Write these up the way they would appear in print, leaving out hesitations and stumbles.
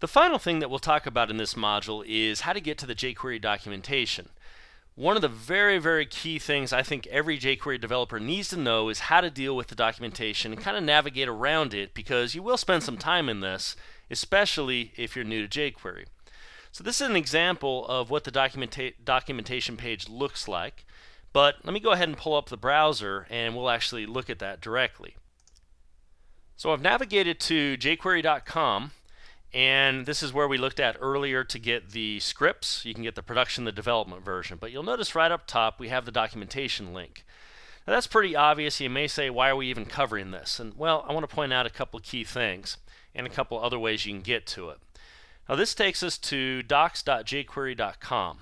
The final thing that we'll talk about in this module is how to get to the jQuery documentation. One of the very key things I think every jQuery developer needs to know is how to deal with the documentation and kind of navigate around it, because you will spend some time in this, especially if you're new to jQuery. So this is an example of what the documentation page looks like, but let me go ahead and pull up the browser and we'll actually look at that directly. So I've navigated to jQuery.com, and this is where we looked at earlier to get the scripts. You can get the production, the development version, but you'll notice right up top we have the documentation link. Now that's pretty obvious. You may say, why are we even covering this? And well, I want to point out a couple of key things and a couple other ways you can get to it. Now this takes us to docs.jquery.com.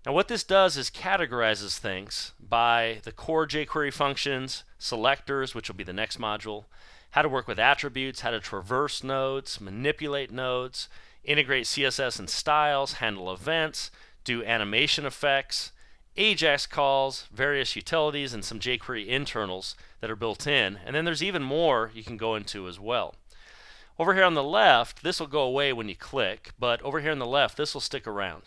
Now what this does is categorizes things by the core jQuery functions, selectors, which will be the next module, how to work with attributes, how to traverse nodes, manipulate nodes, integrate CSS and styles, handle events, do animation effects, AJAX calls, various utilities, and some jQuery internals that are built in. And then there's even more you can go into as well. Over here on the left, this will go away when you click, but over here on the left, this will stick around.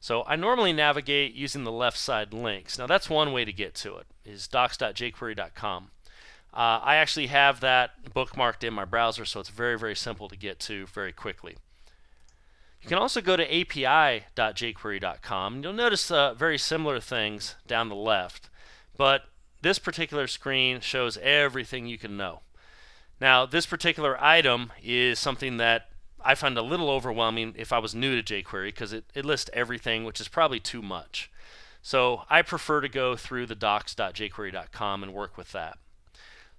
So I normally navigate using the left side links. Now that's one way to get to it, is docs.jquery.com. I actually have that bookmarked in my browser, so it's very simple to get to very quickly. You can also go to api.jquery.com. You'll notice very similar things down the left, but this particular screen shows everything you can know. Now, this particular item is something that I find a little overwhelming if I was new to jQuery, because it lists everything, which is probably too much. So I prefer to go through the docs.jquery.com and work with that.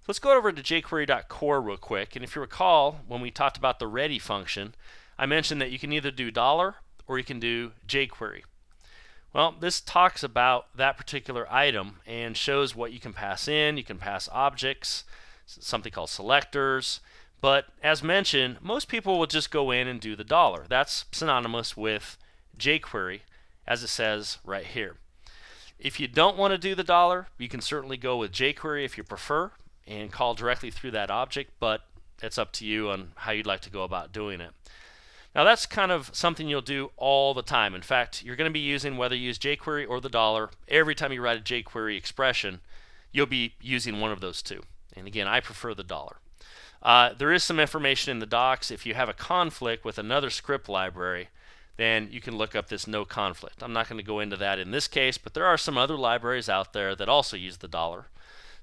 Let's go over to jQuery.core real quick, and if you recall, when we talked about the ready function, I mentioned that you can either do $, or you can do jQuery. Well, this talks about that particular item and shows what you can pass in. You can pass objects, something called selectors, but as mentioned, most people will just go in and do the $. That's synonymous with jQuery, as it says right here. If you don't want to do the $, you can certainly go with jQuery if you prefer, and call directly through that object, but it's up to you on how you'd like to go about doing it. Now that's kind of something you'll do all the time. In fact, you're going to be using, whether you use jQuery or the $, every time you write a jQuery expression, you'll be using one of those two. And again, I prefer the $. There is some information in the docs. If you have a conflict with another script library, then you can look up this no conflict. I'm not going to go into that in this case, but there are some other libraries out there that also use the $.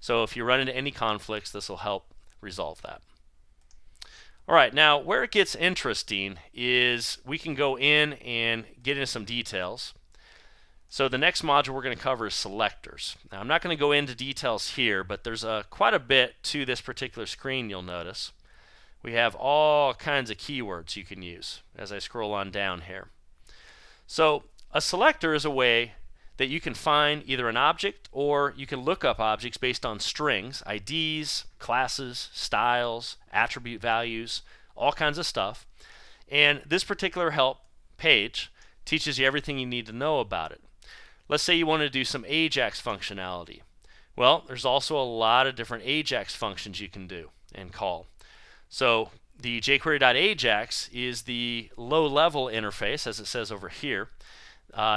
So if you run into any conflicts, this will help resolve that. All right, now where it gets interesting is we can go in and get into some details. So the next module we're going to cover is selectors. Now I'm not going to go into details here, but there's quite a bit to this particular screen. You'll notice we have all kinds of keywords you can use as I scroll on down here. So a selector is a way that you can find either an object, or you can look up objects based on strings, IDs, classes, styles, attribute values, all kinds of stuff. And this particular help page teaches you everything you need to know about it. Let's say you want to do some AJAX functionality. Well, there's also a lot of different AJAX functions you can do and call. So the jQuery.ajax is the low-level interface, as it says over here.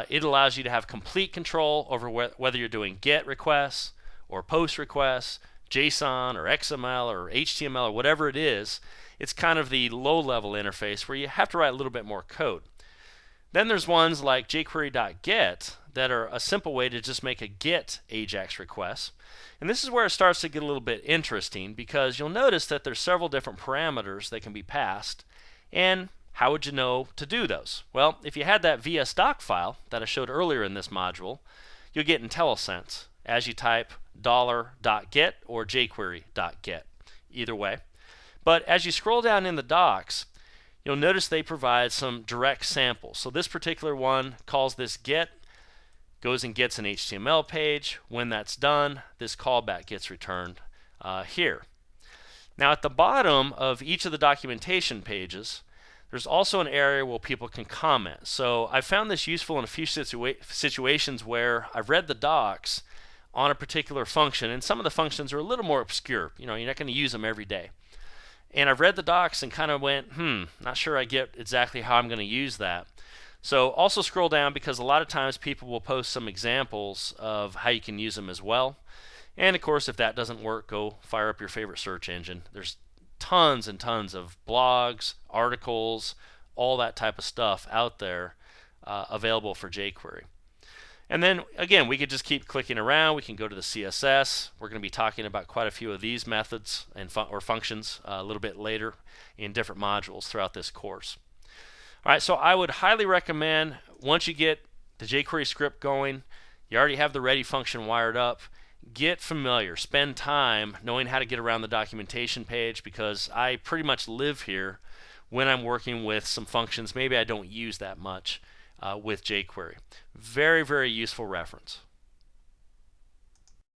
It allows you to have complete control over whether you're doing GET requests or POST requests, JSON or XML or HTML or whatever it is. It's kind of the low-level interface where you have to write a little bit more code. Then there's ones like jQuery.get that are a simple way to just make a GET AJAX request. And this is where it starts to get a little bit interesting, because you'll notice that there's several different parameters that can be passed. And how would you know to do those? Well, if you had that VS.doc file that I showed earlier in this module, you'll get IntelliSense as you type $.get or jQuery.get, either way. But as you scroll down in the docs, you'll notice they provide some direct samples. So this particular one calls this GET, goes and gets an HTML page. When that's done, this callback gets returned here. Now at the bottom of each of the documentation pages, there's also an area where people can comment. So I found this useful in a few situations where I've read the docs on a particular function, and some of the functions are a little more obscure. You know, you're not going to use them every day. And I've read the docs and kind of went, not sure I get exactly how I'm going to use that. So also scroll down, because a lot of times people will post some examples of how you can use them as well. And of course, if that doesn't work, go fire up your favorite search engine. There's tons and tons of blogs, articles, all that type of stuff out there available for jQuery. And then again, we could just keep clicking around. We can go to the CSS. We're going to be talking about quite a few of these methods and or functions a little bit later in different modules throughout this course. All right, so I would highly recommend, once you get the jQuery script going, you already have the ready function wired up, get familiar, spend time knowing how to get around the documentation page, because I pretty much live here when I'm working with some functions maybe I don't use that much with jQuery. Very, very useful reference.